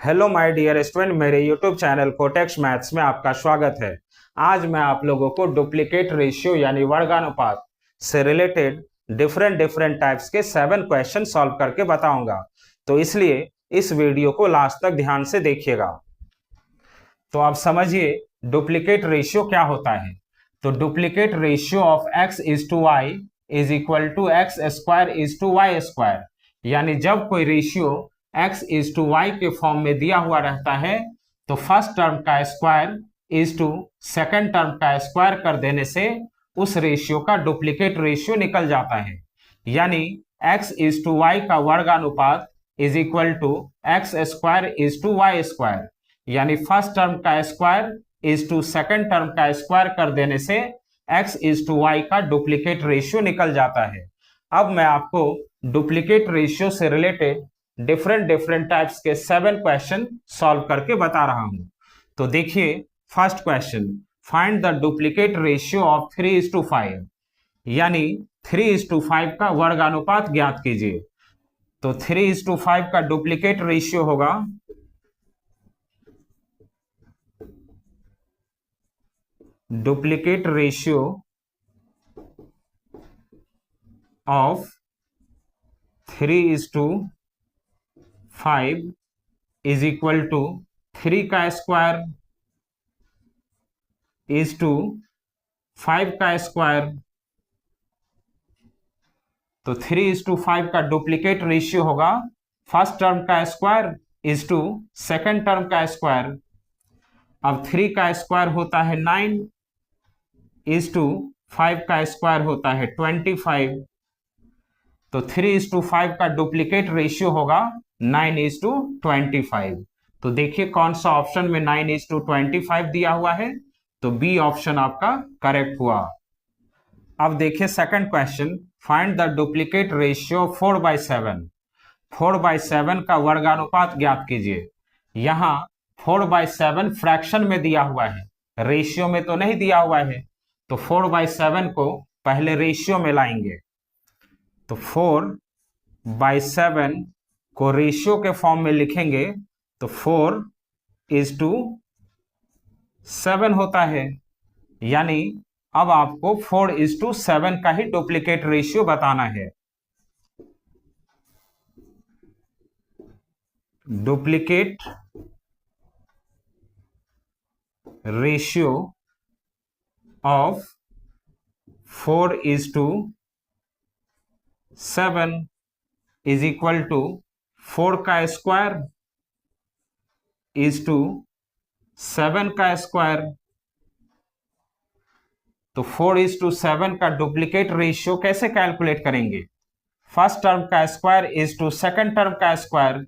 Hello my dear student, मेरे YouTube channel cortex maths में आपका स्वागत है। आज मैं आप लोगों को डुप्लीकेट रेशियो यानी वर्गानुपात से रिलेटेड डिफरेंट डिफरेंट टाइप्स के 7 क्वेश्चन सॉल्व करके बताऊंगा। तो इसलिए इस वीडियो को लास्ट तक ध्यान से देखिएगा। तो आप समझिए डुप्लीकेट रेशियो क्या होता है। तो duplicate ratio of x is to y is equal to x square is to Y square, यानी जब कोई ratio x is to y के फॉर्म में दिया हुआ रहता है तो फर्स्ट टर्म का square is to second term का स्क्वायर कर देने से उस रेशियो का डुप्लीकेट रेशियो निकल जाता है। यानी x इज टू वाई का वर्गानुपात is equal to x square is to Y square, यानी फर्स्ट टर्म का square is to second term का स्क्वायर कर देने से x इज टू वाई का डुप्लीकेट रेशियो निकल जाता है। अब मैं आपको डुप्लीकेट रेशियो से रिलेटेड डिफरेंट डिफरेंट टाइप्स के 7 क्वेश्चन सॉल्व करके बता रहा हूं। तो देखिए first question, find the duplicate ratio of 3:5, यानी 3:5 का वर्गानुपात ज्ञात कीजिए। तो 3:5 का डुप्लीकेट रेशियो होगा duplicate ratio of 3:5 is equal to 3 का स्क्वायर इज टू 5 का स्क्वायर। तो 3:5 का डुप्लीकेट रेशियो होगा फर्स्ट टर्म का square is to second term का स्क्वायर। अब 3 का स्क्वायर होता है 9 इज टू 5 का स्क्वायर होता है 25। तो 3:5 का डुप्लीकेट रेशियो होगा 9:25। तो देखिए कौन सा ऑप्शन में 9:25 दिया हुआ है, तो बी ऑप्शन आपका करेक्ट हुआ। अब देखिए second question, find the duplicate ratio 4/7। 4/7 का वर्गानुपात ज्ञात कीजिए। यहां 4/7 फ्रैक्शन में दिया हुआ है, रेशियो में तो नहीं दिया हुआ है। तो 4/7 को पहले रेशियो में लाएंगे। तो 4/7 को रेशियो के फॉर्म में लिखेंगे तो 4:7 होता है। यानी अब आपको 4:7 का ही डुप्लीकेट रेशियो बताना है। Duplicate ratio of 4:7 is equal to 4 का स्क्वायर इज टू 7 का स्क्वायर। तो 4:7 का डुप्लीकेट रेशियो कैसे कैलकुलेट करेंगे? फर्स्ट टर्म का square is to second term का स्क्वायर।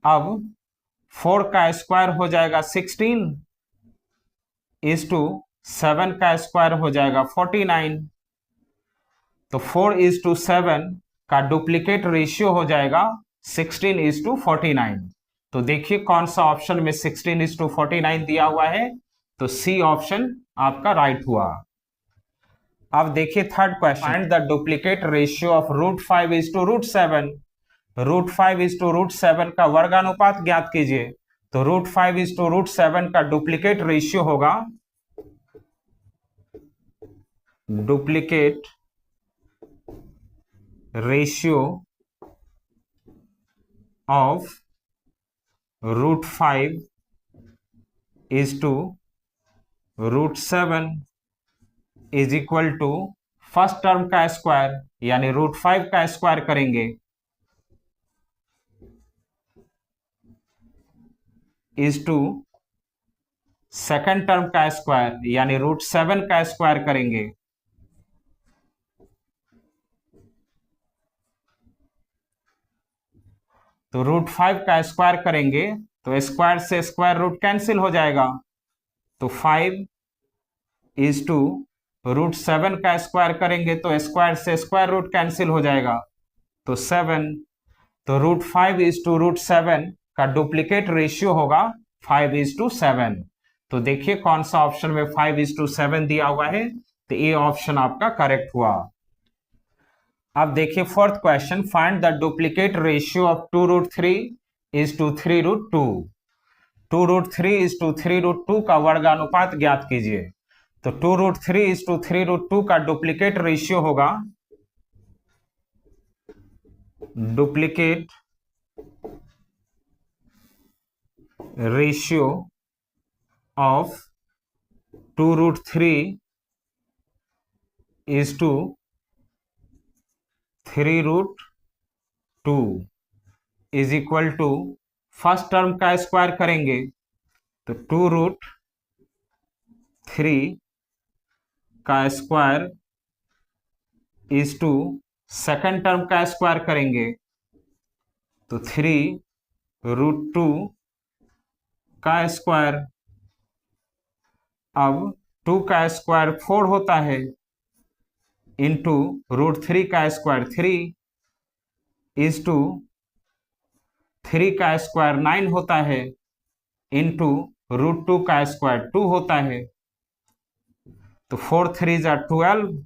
अब 4 का स्क्वायर हो जाएगा 16 इज टू 7 का स्क्वायर हो जाएगा 49। तो 4:7 का डुप्लीकेट रेशियो हो जाएगा 16:49। तो देखिए कौन सा ऑप्शन में 16:49 दिया हुआ है, तो सी ऑप्शन आपका राइट हुआ। अब देखिए third question, find the duplicate ratio of √5:7। √5:7 का वर्गानुपात ज्ञात कीजिए। तो √5:7 का डुप्लीकेट रेशियो होगा duplicate ratio of √5:7 is equal to first term का स्क्वायर, यानी √5 का स्क्वायर करेंगे इज टू सेकेंड टर्म का स्क्वायर, यानी √7 का स्क्वायर करेंगे। तो √5 का स्क्वायर करेंगे तो स्क्वायर से स्क्वायर रूट कैंसिल हो जाएगा। तो 5:, √7 का स्क्वायर करेंगे तो स्क्वायर से स्क्वायर रूट कैंसिल हो जाएगा, तो 7। तो √5:7 का डुप्लीकेट रेशियो होगा 5:7। तो देखिए कौन सा ऑप्शन में 5:7 दिया हुआ है, तो ये ऑप्शन आपका करेक्ट हुआ। अब देखिए fourth question, find the duplicate ratio of 2√3 is to 3√2। 2√3 का वर्गानुपात ज्ञात कीजिए। तो 2√3 का डुप्लीकेट रेशियो होगा, duplicate ratio of 2√3 is to 3√2 is equal to, first term का स्क्वायर करेंगे तो 2√3 का square is to, second term का स्क्वायर करेंगे तो 3√2 का स्क्वायर। अब 2 का स्क्वायर 4 होता है, इंटू √3 का स्क्वायर 3 इज टू 3 का स्क्वायर 9 होता है, इंटू √2 का स्क्वायर 2 होता है। तो 4 3 जा 12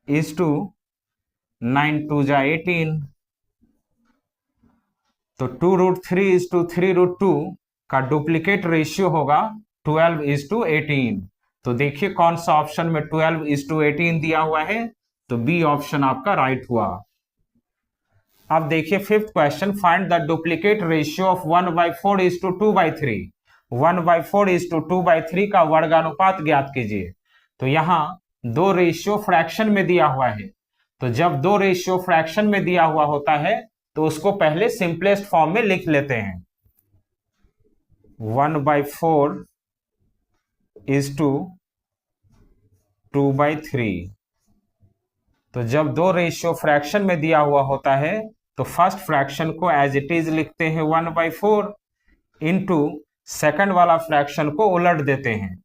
इज टू 9 2 जा 18। तो 2√3 इज टू 3√2 का डुप्लीकेट रेशियो होगा 12 इज टू 18। तो देखिए कौन सा ऑप्शन में 12 इज टू 18 दिया हुआ है, तो बी ऑप्शन आपका राइट हुआ। अब देखिए fifth question, find the duplicate ratio of 1/4 is to 2/3। 1/4 is to 2/3 का वर्गानुपात ज्ञात कीजिए। तो यहां दो रेशियो फ्रैक्शन में दिया हुआ है, तो जब दो रेशियो फ्रैक्शन में दिया हुआ होता है तो उसको पहले सिंपलेस्ट फॉर्म में लिख लेते हैं। 1/4 इज टू 2/3। तो जब दो रेशियो फ्रैक्शन में दिया हुआ होता है तो फर्स्ट फ्रैक्शन को एज इट इज लिखते हैं 1/4, इंटू सेकेंड वाला फ्रैक्शन को उलट देते हैं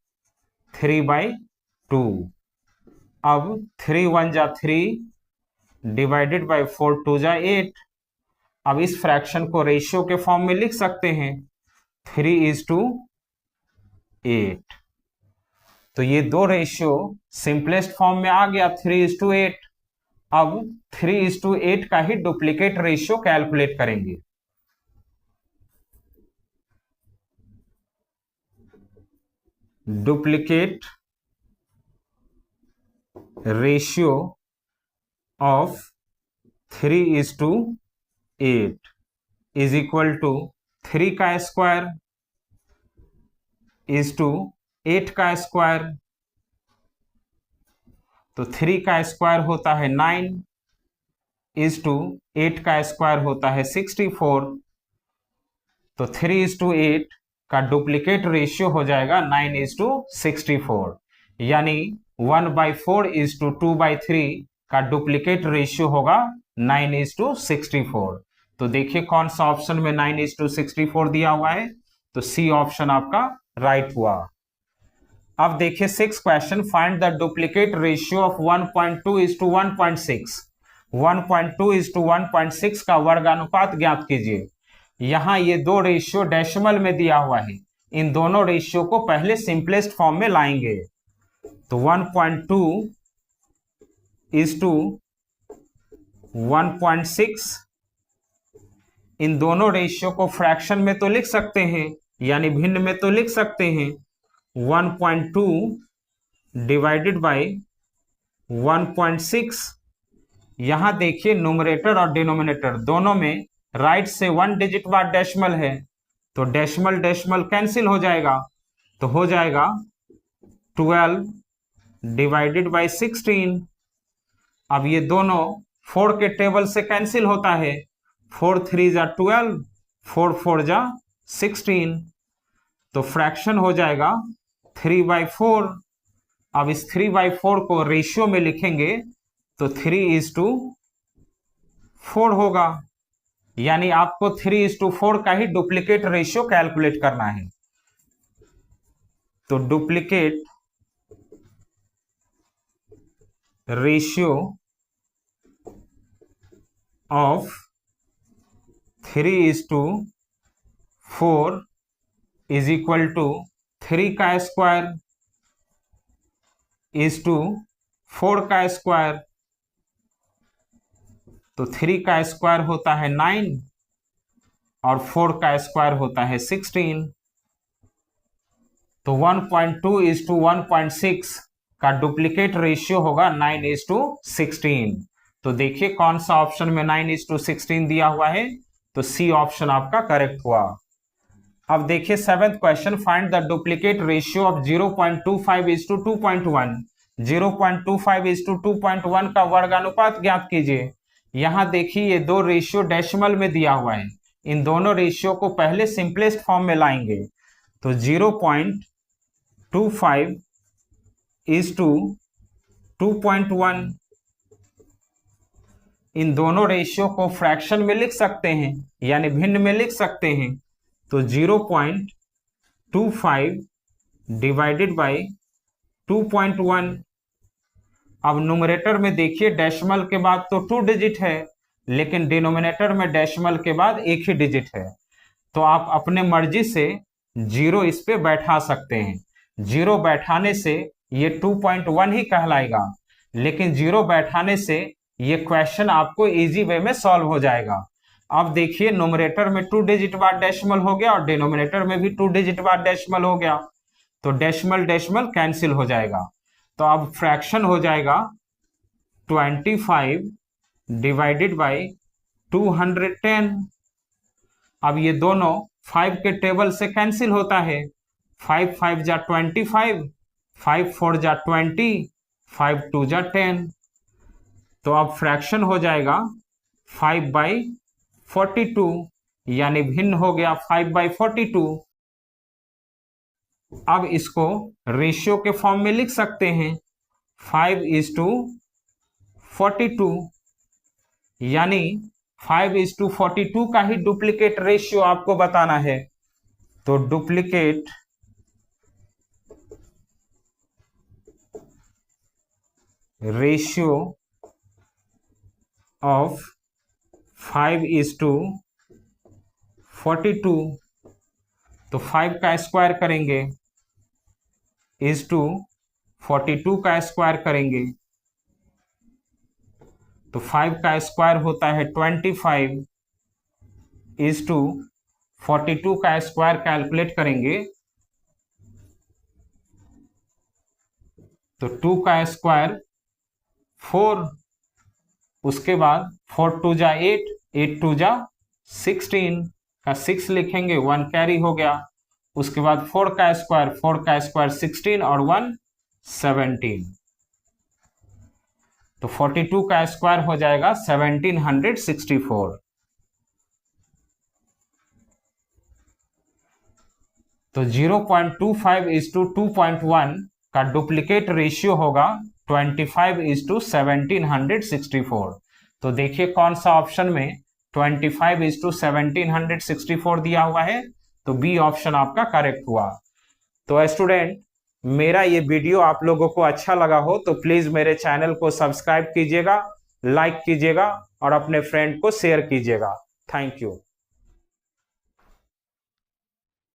3/2। अब 3 1 जा 3 डिवाइडेड बाई 4 2 जा 8। अब इस फ्रैक्शन को रेशियो के फॉर्म में लिख सकते हैं 3 इज टू 8। तो ये दो रेशियो सिंपलेस्ट फॉर्म में आ गया 3 इज टू 8। अब 3 इज टू 8 का ही डुप्लीकेट रेशियो कैलकुलेट करेंगे। Duplicate ratio of 3 is to 8 is equal to 3 का स्क्वायर इज टू 8 का स्क्वायर। तो 3 का स्क्वायर होता है 9 इज टू 8 का स्क्वायर होता है 64। तो 3 इज टू 8 का डुप्लीकेट रेशियो हो जाएगा 9 इज टू 64, यानी 1/4 इज टू 2/3 का डुप्लीकेट रेशियो होगा 9 इज टू 64। तो देखिए कौन सा ऑप्शन में 9 इज टू 64 दिया हुआ है, तो सी ऑप्शन आपका राइट हुआ। अब देखिए six question, find the duplicate ratio of 1.2 is to 1.6। 1.2 is to 1.6 का वर्गानुपात ज्ञात कीजिए। यहां ये दो रेशियो डेसिमल में दिया हुआ है, इन दोनों रेशियो को पहले सिंपलेस्ट फॉर्म में लाएंगे। तो 1.2 इज टू 1.6, इन दोनों रेशियो को फ्रैक्शन में तो लिख सकते हैं, यानी भिन्न में तो लिख सकते हैं 1.2 डिवाइडेड बाय 1.6। यहां देखिए न्यूमरेटर और डिनोमिनेटर दोनों में राइट से 1 डिजिट बाद डेसिमल है, तो डेसिमल डेसिमल कैंसिल हो जाएगा, तो हो जाएगा 12 डिवाइडेड बाय 16। अब ये दोनों 4 के टेबल से कैंसिल होता है, 4 3 जा 12, 4 4 जा 16। तो फ्रैक्शन हो जाएगा 3/4। अब इस 3/4 को रेशियो में लिखेंगे तो 3 इज टू 4 होगा, यानी आपको 3 इज टू 4 का ही डुप्लीकेट रेशियो कैलकुलेट करना है। तो duplicate ratio of 3 is to 4 is equal to 3 का स्क्वायर इज टू 4 का स्क्वायर। तो 3 का स्क्वायर होता है 9 और 4 का स्क्वायर होता है 16। तो 1.2:1.6 का डुप्लीकेट रेशियो होगा 9:16। तो देखिए कौन सा ऑप्शन में 9:16 दिया हुआ है, तो सी ऑप्शन आपका करेक्ट हुआ। अब देखिए 7th question, find the duplicate ratio of 0.25:2.1। 0.25:2.1 का वर्गानुपात ज्ञात कीजिए। यहां देखिए ये दो रेशियो डेसिमल में दिया हुआ है, इन दोनों रेशियो को पहले सिंपलेस्ट फॉर्म में लाएंगे। तो 0.25:2.1, इन दोनों रेशियो को फ्रैक्शन में लिख सकते हैं, यानी भिन्न में लिख सकते हैं। तो 0.25 डिवाइडेड बाई 2.1। अब न्यूमरेटर में देखिए डेसिमल के बाद तो 2 डिजिट है, लेकिन डिनोमिनेटर में डेसिमल के बाद एक ही डिजिट है। तो आप अपने मर्जी से 0 इस पे बैठा सकते हैं। 0 बैठाने से ये 2.1 ही कहलाएगा, लेकिन 0 बैठाने से ये क्वेश्चन आपको इजी वे में सॉल्व हो जाएगा। अब देखिए न्यूमरेटर में 2 डिजिट बाद डेसिमल हो गया और डिनोमिनेटर में भी 2 डिजिट बाद डेसिमल हो गया, तो डेसिमल डेसिमल कैंसिल हो जाएगा। तो अब फ्रैक्शन हो जाएगा 25 डिवाइडेड बाई 210। अब ये दोनों 5 के टेबल से कैंसिल होता है। 5 5 जा 25, 5 4 जा 20, 5 2 जा 10। तो अब फ्रैक्शन हो जाएगा 5/42, यानी भिन्न हो गया 5/42। अब इसको रेशियो के फॉर्म में लिख सकते हैं 5:42, यानी 5:42 का ही डुप्लीकेट रेशियो आपको बताना है। तो डुप्लीकेट रेशियो ऑफ 5:42, तो 5 का स्क्वायर करेंगे = 42 का स्क्वायर करेंगे, तो 5 का स्क्वायर होता है 25, = 42 का स्क्वायर कैलकुलेट करेंगे तो 2 का स्क्वायर 4, उसके बाद 4 2 जा 8, 8 2 जा 16 का 6 लिखेंगे, 1 कैरी हो गया। उसके बाद 4 का स्क्वायर 16 और 1 17, तो 42 का स्क्वायर हो जाएगा 1764। तो 0.25:2.1 का डुप्लीकेट रेशियो होगा 25:1764। तो देखिए कौन सा ऑप्शन में 25:1764 दिया हुआ है, तो बी ऑप्शन आपका करेक्ट हुआ। तो स्टूडेंट, मेरा ये वीडियो आप लोगों को अच्छा लगा हो तो प्लीज मेरे चैनल को सब्सक्राइब कीजिएगा, लाइक कीजिएगा और अपने फ्रेंड को शेयर कीजिएगा। Thank you.